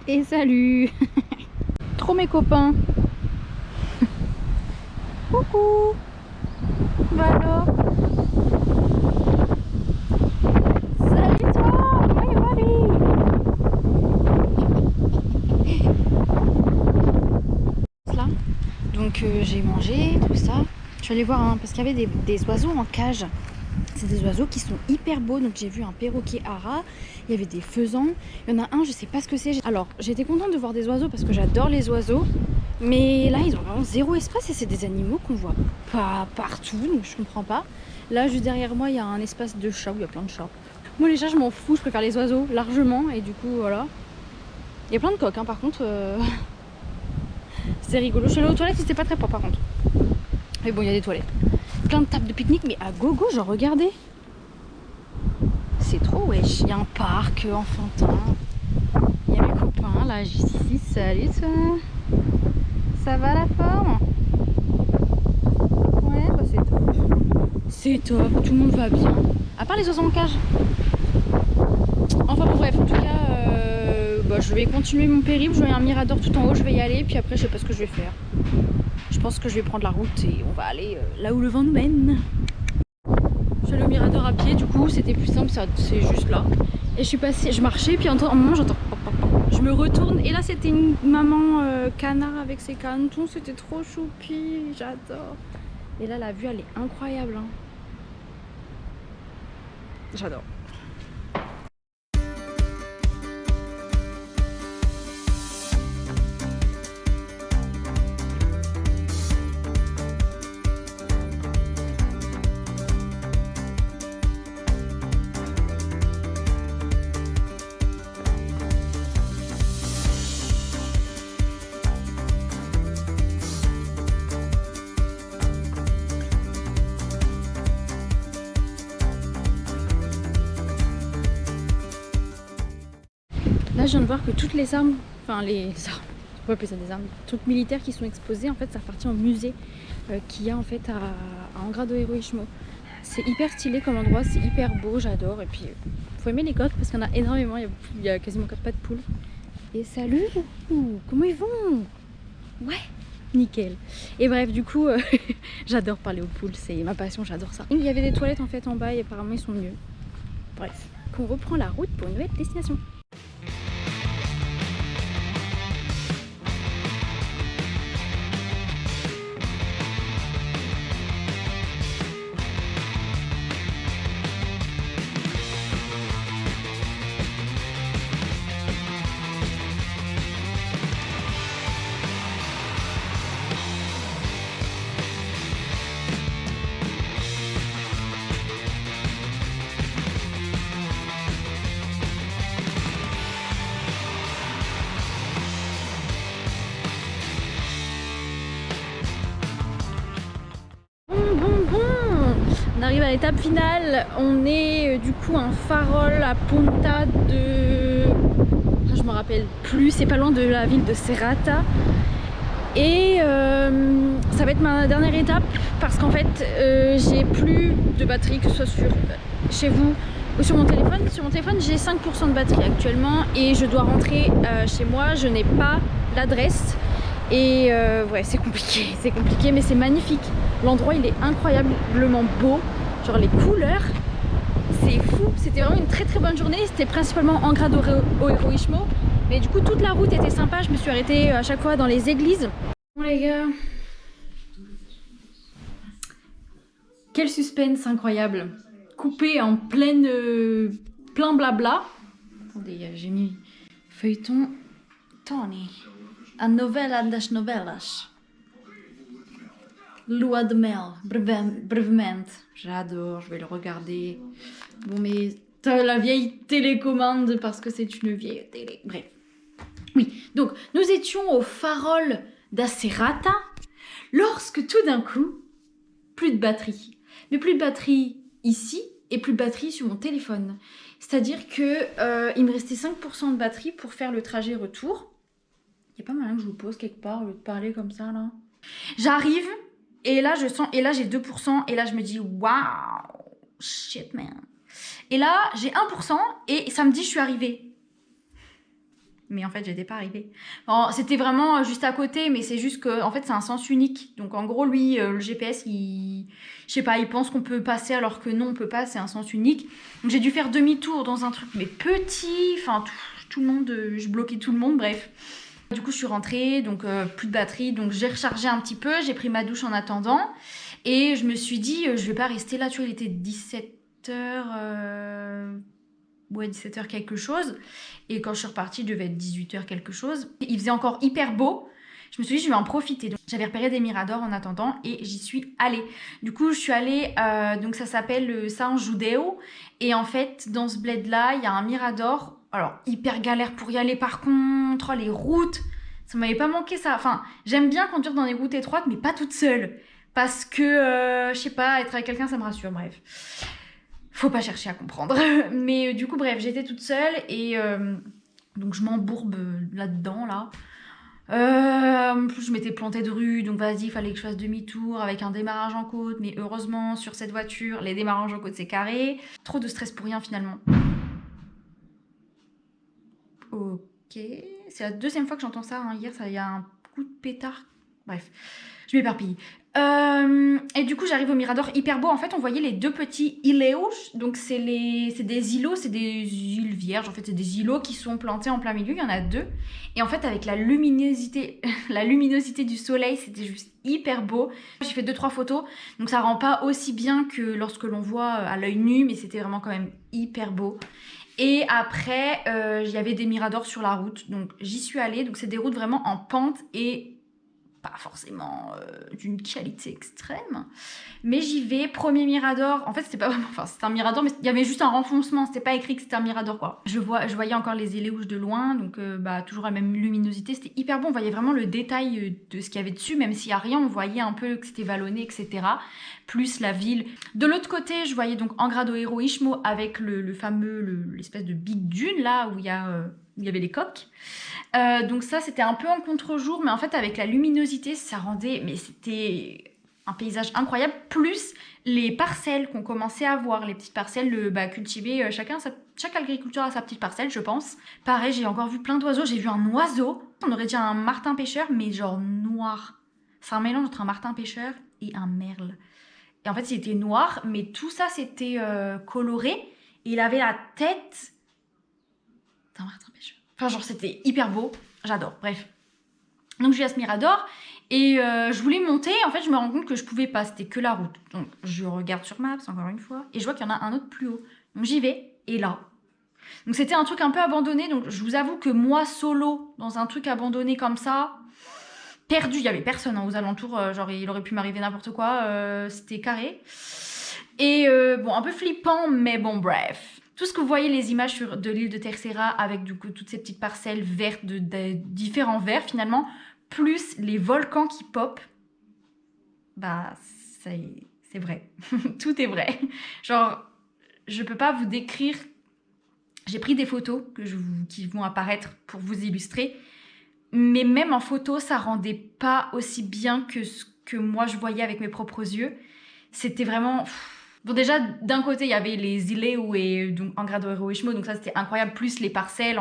Et salut. Trop mes copains. Coucou. Bah alors. Salut toi. Comment il va lui? Là. Donc j'ai mangé, tout ça. Je suis allée voir hein, parce qu'il y avait des oiseaux en cage. C'est des oiseaux qui sont hyper beaux. Donc j'ai vu un perroquet ara, il y avait des faisans. Il y en a un, je sais pas ce que c'est. Alors j'étais contente de voir des oiseaux parce que j'adore les oiseaux. Mais là, ils ont vraiment zéro espace et c'est des animaux qu'on voit pas partout. Donc je comprends pas. Là, juste derrière moi, il y a un espace de chats où il y a plein de chats. Moi, les chats, je m'en fous. Je préfère les oiseaux largement. Et du coup, voilà. Il y a plein de coques, hein, par contre. C'est rigolo. Je suis allée aux toilettes, c'était pas très propre, par contre. Mais bon, il y a des toilettes. Plein de tables de pique-nique, mais à gogo, genre, regardez. C'est trop wesh. Il y a un parc enfantin. Il y a mes copains, là, juste ici. Salut, toi. Ça va la forme? Ouais, bah c'est top. C'est top, tout le monde va bien. À part les oiseaux en cage. Enfin bon bref, en tout cas, bah, je vais continuer mon périple. Je vois un mirador tout en haut, je vais y aller. Puis après, je sais pas ce que je vais faire. Je pense que je vais prendre la route et on va aller là où le vent nous mène. Je suis allée au mirador à pied, du coup c'était plus simple, c'est juste là. Et je suis passée, je marchais, puis à un moment j'entends pop, pop, pop. Je me retourne et là c'était une maman canard avec ses canetons, c'était trop choupi, j'adore. Et là la vue elle est incroyable. Hein. J'adore. Là, je viens de voir que toutes les armes, enfin les armes, on peut appeler ça des armes, trucs militaires qui sont exposés, en fait, ça appartient au musée qu'il y a en fait à Angra do Heroísmo. C'est hyper stylé comme endroit, c'est hyper beau, j'adore. Et puis, faut aimer les coques parce qu'il y en a énormément, il y a quasiment pas de poules. Et salut, comment ils vont? Ouais, nickel. Et bref, du coup, j'adore parler aux poules, c'est ma passion, j'adore ça. Il y avait des toilettes en fait en bas et apparemment ils sont mieux. Bref, qu'on reprend la route pour une nouvelle destination. On arrive à l'étape finale, on est du coup un farol à Ponta de... je me rappelle plus, c'est pas loin de la ville de Serrata. Et ça va être ma dernière étape parce qu'en fait j'ai plus de batterie, que ce soit chez vous ou sur mon téléphone. Sur mon téléphone j'ai 5% de batterie actuellement et je dois rentrer chez moi, je n'ai pas l'adresse. Et ouais, c'est compliqué mais c'est magnifique. L'endroit il est incroyablement beau, genre les couleurs, c'est fou. C'était vraiment une très bonne journée, c'était principalement Angra do Heroísmo. Mais du coup toute la route était sympa, je me suis arrêtée à chaque fois dans les églises. Bon les gars, quel suspense incroyable. Coupé en plein blabla. Attendez, j'ai mis feuilleton Tony. A novela das novelas. Lua de mel, brevemente. J'adore, je vais le regarder. Bon, mais t'as la vieille télécommande parce que c'est une vieille télé. Bref. Oui, donc nous étions au Farol da Serrata lorsque tout d'un coup, plus de batterie. Mais plus de batterie ici et plus de batterie sur mon téléphone. C'est-à-dire que il me restait 5% de batterie pour faire le trajet retour. Il n'y a pas moyen que je vous pose quelque part au lieu de parler comme ça là. J'arrive et là je sens, et là j'ai 2% et là je me dis waouh, shit man. Et là, j'ai 1% et ça me dit je suis arrivée. Mais en fait, j'étais pas arrivée. Bon, c'était vraiment juste à côté, mais c'est juste que en fait, c'est un sens unique. Donc en gros, lui, le GPS, je sais pas, il pense qu'on peut passer alors que non, on peut pas, c'est un sens unique. Donc j'ai dû faire demi-tour dans un truc, mais petit, enfin tout le monde, je bloquais tout le monde, bref. Du coup, je suis rentrée, donc plus de batterie, donc j'ai rechargé un petit peu, j'ai pris ma douche en attendant, et je me suis dit, je vais pas rester là, tu vois, il était 17h... Ouais, 17h quelque chose. Et quand je suis repartie, il devait être 18h quelque chose. Il faisait encore hyper beau. Je me suis dit, je vais en profiter. Donc, j'avais repéré des miradors en attendant et j'y suis allée. Du coup, je suis allée, donc ça s'appelle San Judeo. Et en fait, dans ce bled-là, il y a un mirador. Alors, hyper galère pour y aller par contre. Les routes, ça m'avait pas manqué ça. Enfin, j'aime bien conduire dans des routes étroites, mais pas toute seule. Parce que, je sais pas, être avec quelqu'un, ça me rassure, bref. Faut pas chercher à comprendre. Mais du coup, bref, j'étais toute seule et donc je m'embourbe là-dedans, là. En plus, je m'étais plantée de rue, donc vas-y, il fallait que je fasse demi-tour avec un démarrage en côte. Mais heureusement, sur cette voiture, les démarrages en côte, c'est carré. Trop de stress pour rien, finalement. Ok. C'est la deuxième fois que j'entends ça. Hein. Hier, il y a un coup de pétard. Bref, je m'éparpille. Et du coup, j'arrive au mirador hyper beau. En fait, on voyait les deux petits îlots. Donc, c'est des îlots, c'est des îles vierges. En fait, c'est des îlots qui sont plantés en plein milieu. Il y en a deux. Et en fait, avec la luminosité du soleil, c'était juste hyper beau. J'ai fait 2-3 photos. Donc, ça rend pas aussi bien que lorsque l'on voit à l'œil nu. Mais c'était vraiment quand même hyper beau. Et après, il y avait des miradors sur la route. Donc, j'y suis allée. Donc, c'est des routes vraiment en pente et pas forcément d'une qualité extrême, mais j'y vais, premier mirador, en fait c'était pas vraiment, enfin c'était un mirador, mais il y avait juste un renfoncement, c'était pas écrit que c'était un mirador quoi. Je voyais encore les éléouches de loin, donc toujours la même luminosité, c'était hyper bon, on voyait vraiment le détail de ce qu'il y avait dessus, même s'il y a rien, on voyait un peu que c'était vallonné, etc. Plus la ville. De l'autre côté, je voyais donc Angra do Heroísmo avec le fameux, l'espèce de big dune là, où il y avait les coques. Donc ça, c'était un peu en contre-jour, mais en fait, avec la luminosité, ça rendait... Mais c'était un paysage incroyable, plus les parcelles qu'on commençait à voir, les petites parcelles cultivées, chaque agriculteur a sa petite parcelle, je pense. Pareil, j'ai encore vu plein d'oiseaux, j'ai vu un oiseau, on aurait dit un martin pêcheur, mais genre noir. C'est un mélange entre un martin pêcheur et un merle. Et en fait, il était noir, mais tout ça, c'était coloré, et il avait la tête d'un martin pêcheur. Enfin, genre, c'était hyper beau. J'adore. Bref. Donc, je vais à ce mirador. Et je voulais monter. En fait, je me rends compte que je pouvais pas. C'était que la route. Donc, je regarde sur Maps, encore une fois. Et je vois qu'il y en a un autre plus haut. Donc, j'y vais. Et là. Donc, c'était un truc un peu abandonné. Donc, je vous avoue que moi, solo, dans un truc abandonné comme ça, perdu. Il y avait personne aux alentours. Genre, il aurait pu m'arriver n'importe quoi. C'était carré. Et bon, un peu flippant. Mais bon, bref. Tout ce que vous voyez, les images de l'île de Terceira, avec du coup toutes ces petites parcelles vertes, de différents verts finalement, plus les volcans qui pop, bah c'est vrai. Tout est vrai. Genre, je peux pas vous décrire... J'ai pris des photos qui vont apparaître pour vous illustrer, mais même en photo, ça rendait pas aussi bien que ce que moi je voyais avec mes propres yeux. C'était vraiment... Bon, déjà, d'un côté, il y avait les îlots et donc Angra do Heroísmo, donc ça c'était incroyable, plus les parcelles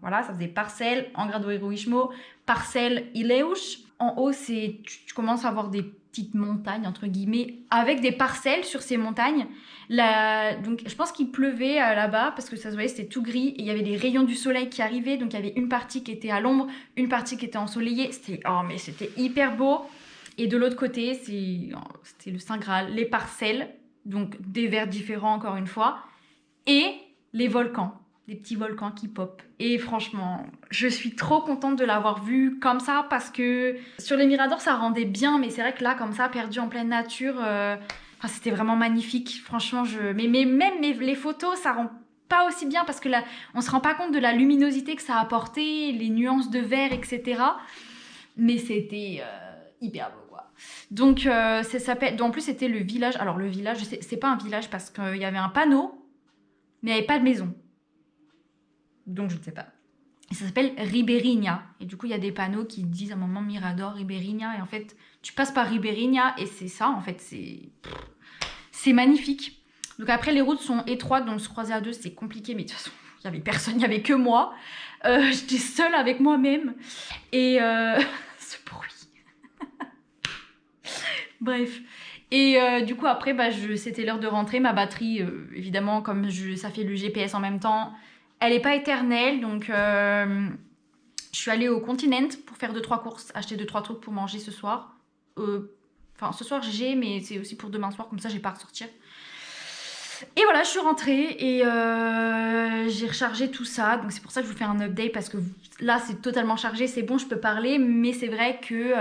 voilà, ça faisait parcelles, Angra do Heroísmo, parcelles, îlots. En haut, tu commences à avoir des petites montagnes, entre guillemets, avec des parcelles sur ces montagnes. Donc, je pense qu'il pleuvait là-bas, parce que ça se voyait, c'était tout gris, et il y avait des rayons du soleil qui arrivaient, donc il y avait une partie qui était à l'ombre, une partie qui était ensoleillée. Mais c'était hyper beau. Et de l'autre côté, c'était le Saint Graal, les parcelles, donc des verts différents encore une fois, et les volcans, des petits volcans qui pop. Et franchement, je suis trop contente de l'avoir vu comme ça, parce que sur les miradors ça rendait bien, mais c'est vrai que là comme ça, perdu en pleine nature, c'était vraiment magnifique. Franchement, mais même les photos, ça rend pas aussi bien, parce que là, on se rend pas compte de la luminosité que ça a apporté, les nuances de vert, etc. Mais c'était hyper beau. Donc, ça s'appelle... En plus, c'était le village. Alors, le village, c'est pas un village parce qu'il y avait un panneau, mais il n'y avait pas de maison. Donc, je ne sais pas. Et ça s'appelle Ribeirinha. Et du coup, il y a des panneaux qui disent à un moment Mirador, Ribeirinha. Et en fait, tu passes par Ribeirinha et c'est ça, en fait. C'est magnifique. Donc après, les routes sont étroites, donc se croiser à deux, c'est compliqué. Mais de toute façon, il n'y avait personne, il n'y avait que moi. J'étais seule avec moi-même. Et ce bruit. Bref. Et du coup, après, c'était l'heure de rentrer. Ma batterie, évidemment, comme ça fait le GPS en même temps, elle n'est pas éternelle. Donc, je suis allée au Continent pour faire 2-3 courses, acheter 2-3 trucs pour manger ce soir. Enfin, ce soir, mais c'est aussi pour demain soir. Comme ça, j'ai pas à ressortir. Et voilà, je suis rentrée et j'ai rechargé tout ça. Donc c'est pour ça que je vous fais un update parce que là c'est totalement chargé, c'est bon, je peux parler. Mais c'est vrai que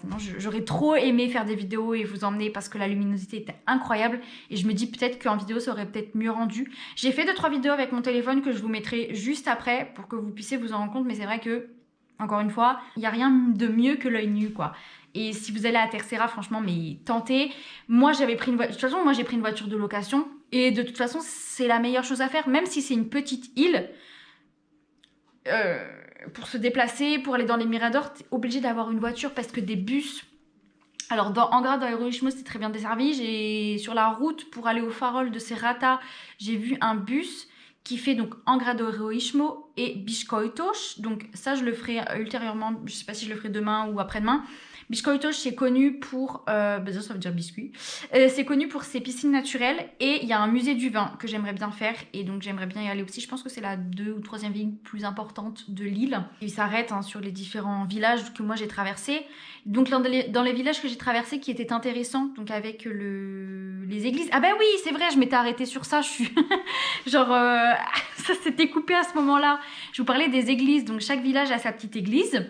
sinon j'aurais trop aimé faire des vidéos et vous emmener parce que la luminosité était incroyable. Et je me dis peut-être qu'en vidéo ça aurait peut-être mieux rendu. J'ai fait 2-3 vidéos avec mon téléphone que je vous mettrai juste après pour que vous puissiez vous en rendre compte. Mais c'est vrai que, encore une fois, il n'y a rien de mieux que l'œil nu quoi. Et si vous allez à Terceira, franchement, mais tentez. Moi, j'ai pris une voiture de location. Et de toute façon, c'est la meilleure chose à faire. Même si c'est une petite île, pour se déplacer, pour aller dans les miradors, t'es obligé d'avoir une voiture parce que des bus... Alors, dans Angra do Heroísmo, c'est très bien desservi. Sur la route, pour aller au Farol de Serrata, j'ai vu un bus qui fait donc Angra do Heroísmo et Biscoitos. Donc ça, je le ferai ultérieurement. Je ne sais pas si je le ferai demain ou après-demain. Biscoitos, c'est connu pour... ça veut dire biscuit. C'est connu pour ses piscines naturelles. Et il y a un musée du vin que j'aimerais bien faire. Et donc, j'aimerais bien y aller aussi. Je pense que c'est la 2e ou 3e ville plus importante de l'île. Il s'arrête sur les différents villages que moi, j'ai traversés. Donc, dans les villages que j'ai traversés qui étaient intéressants, donc avec les églises... Ah ben oui, c'est vrai, je m'étais arrêtée sur ça. Je suis... Genre, ça s'était coupé à ce moment-là. Je vous parlais des églises. Donc, chaque village a sa petite église.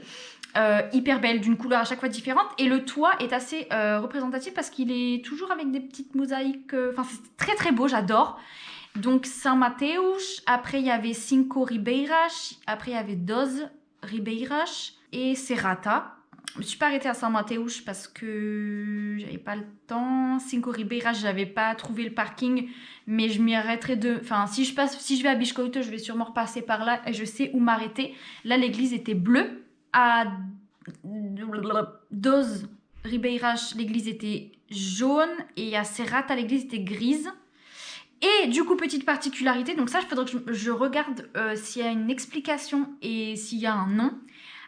Hyper belle, d'une couleur à chaque fois différente. Et le toit est assez représentatif parce qu'il est toujours avec des petites mosaïques. Enfin, c'est très très beau, j'adore. Donc, São Mateus. Après, il y avait Cinco Ribeiras. Après, il y avait 12 Ribeiras. Et Serrata. Je me suis pas arrêtée à São Mateus parce que j'avais pas le temps. Cinco Ribeiras, j'avais pas trouvé le parking. Mais je m'y arrêterai Enfin, si je vais à Biscoito, je vais sûrement repasser par là. Et je sais où m'arrêter. Là, l'église était bleue. À 12 Ribeiras, l'église était jaune et à Serrata, l'église était grise. Et du coup, petite particularité, donc ça, il faudrait que je regarde s'il y a une explication et s'il y a un nom.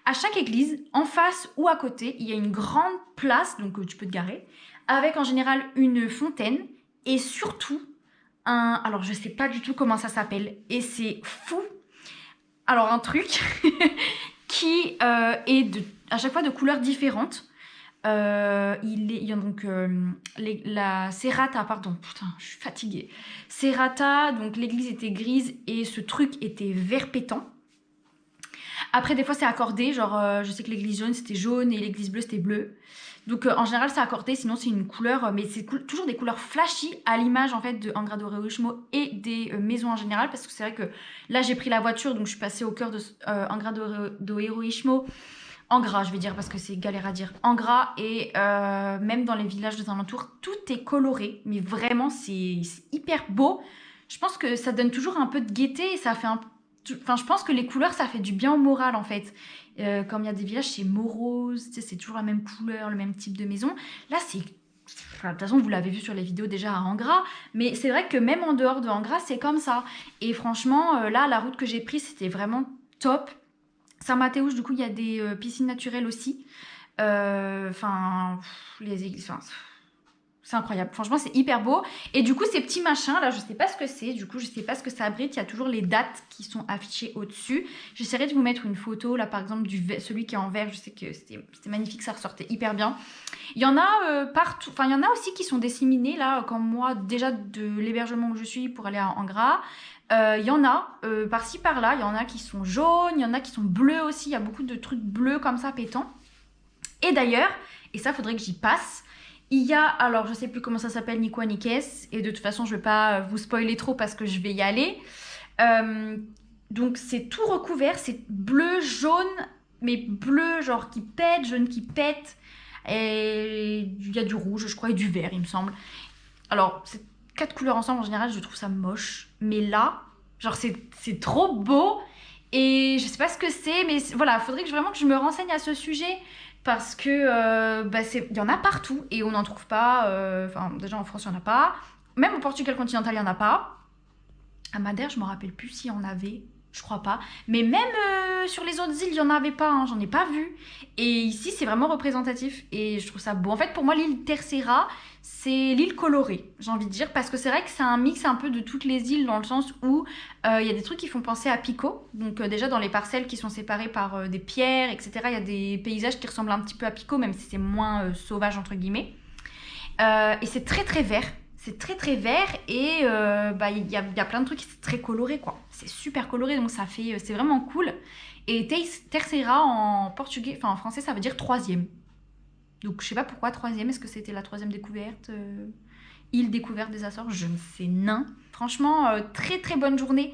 À chaque église, en face ou à côté, il y a une grande place, donc tu peux te garer, avec en général une fontaine et surtout alors je sais pas du tout comment ça s'appelle et c'est fou. Alors un truc... qui est à chaque fois de couleurs différentes. Il y a donc la Serrata, pardon, putain, je suis fatiguée. Serrata, donc l'église était grise et ce truc était vert pétant. Après, des fois, c'est accordé, genre je sais que l'église jaune c'était jaune et l'église bleue c'était bleu. Donc en général, c'est accordé, sinon c'est une couleur, mais c'est toujours des couleurs flashy à l'image en fait de Angra do Heroísmo et des maisons en général, parce que c'est vrai que là j'ai pris la voiture, donc je suis passée au cœur de Angra do Heroísmo, Angra je vais dire parce que c'est galère à dire, Angra, et même dans les villages des alentours, tout est coloré, mais vraiment c'est hyper beau. Je pense que ça donne toujours un peu de gaieté et ça fait Enfin, je pense que les couleurs, ça fait du bien au moral, en fait. Comme il y a des villages, c'est morose, c'est toujours la même couleur, le même type de maison. Là, c'est... Enfin, de toute façon, vous l'avez vu sur les vidéos déjà à Angra, mais c'est vrai que même en dehors de Angra, c'est comme ça. Et franchement, là, la route que j'ai prise, c'était vraiment top. São Mateus, du coup, il y a des piscines naturelles aussi. Enfin, les églises... Enfin, c'est incroyable, franchement c'est hyper beau. Et du coup ces petits machins là, je sais pas ce que c'est, du coup je sais pas ce que ça abrite. Il y a toujours les dates qui sont affichées au-dessus. J'essaierai de vous mettre une photo là par exemple celui qui est en vert. Je sais que c'était magnifique, ça ressortait hyper bien. Il y en a partout, enfin il y en a aussi qui sont disséminés là, comme moi déjà de l'hébergement où je suis pour aller à Angra. Il y en a par-ci par-là, il y en a qui sont jaunes, il y en a qui sont bleus aussi. Il y a beaucoup de trucs bleus comme ça pétants. Et d'ailleurs, et ça faudrait que j'y passe, il y a, alors je sais plus comment ça s'appelle ni quoi ni qu'est-ce, et de toute façon je vais pas vous spoiler trop parce que je vais y aller. Donc c'est tout recouvert, c'est bleu, jaune, mais bleu genre qui pète, jaune qui pète, et il y a du rouge je crois et du vert il me semble. Alors ces 4 couleurs ensemble en général je trouve ça moche, mais là genre c'est trop beau et je sais pas ce que c'est, mais voilà, faudrait vraiment que je me renseigne à ce sujet. Parce que il y en a partout et on n'en trouve pas. Enfin, déjà en France, il n'y en a pas. Même au Portugal continental, il n'y en a pas. À Madère, je me rappelle plus s'il y en avait. Je crois pas. Mais même sur les autres îles, il n'y en avait pas. Hein, j'en ai pas vu. Et ici, c'est vraiment représentatif. Et je trouve ça beau. En fait, pour moi, l'île Terceira, c'est l'île colorée, j'ai envie de dire. Parce que c'est vrai que c'est un mix un peu de toutes les îles, dans le sens où il y a des trucs qui font penser à Pico. Donc déjà, dans les parcelles qui sont séparées par des pierres, etc., il y a des paysages qui ressemblent un petit peu à Pico, même si c'est moins sauvage, entre guillemets. Et c'est très, très vert. C'est très très vert et y a plein de trucs, c'est très coloré quoi. C'est super coloré donc c'est vraiment cool. Et Terceira en portugais, enfin en français ça veut dire troisième. Donc je sais pas pourquoi troisième, est-ce que c'était la troisième découverte île découverte des Açores, je ne sais nain. Franchement très très bonne journée.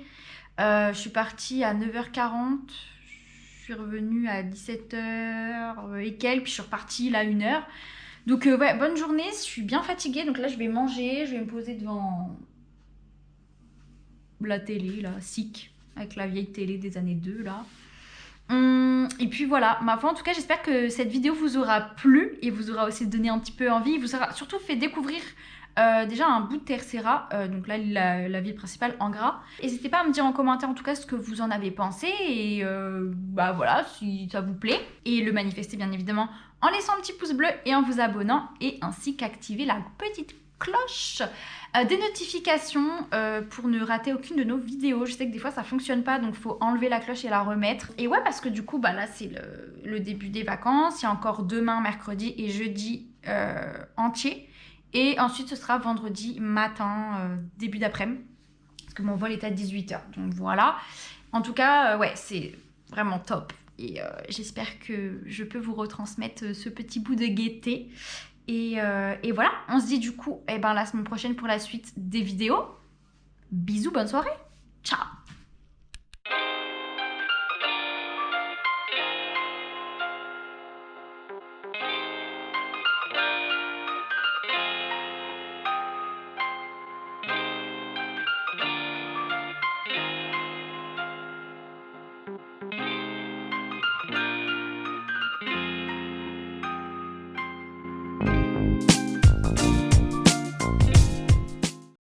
Je suis partie à 9h40, je suis revenue à 17h et quelques, puis je suis repartie là 1h. Donc ouais, bonne journée, je suis bien fatiguée, donc là je vais manger, je vais me poser devant la télé, là, SIC, avec la vieille télé des années 2, là. Et puis voilà, ma foi, en tout cas j'espère que cette vidéo vous aura plu et vous aura aussi donné un petit peu envie, vous aura surtout fait découvrir déjà un bout de Terceira, donc là la ville principale en gras. N'hésitez pas à me dire en commentaire en tout cas ce que vous en avez pensé et voilà, si ça vous plaît. Et le manifester bien évidemment en laissant un petit pouce bleu et en vous abonnant et ainsi qu'activer la petite cloche des notifications pour ne rater aucune de nos vidéos. Je sais que des fois ça fonctionne pas donc il faut enlever la cloche et la remettre. Et ouais, parce que du coup là c'est le début des vacances, il y a encore demain, mercredi et jeudi entier. Et ensuite, ce sera vendredi matin, début d'après-midi, parce que mon vol est à 18h. Donc voilà. En tout cas, ouais, c'est vraiment top. Et j'espère que je peux vous retransmettre ce petit bout de gaieté. Et voilà, on se dit du coup la semaine prochaine pour la suite des vidéos. Bisous, bonne soirée. Ciao.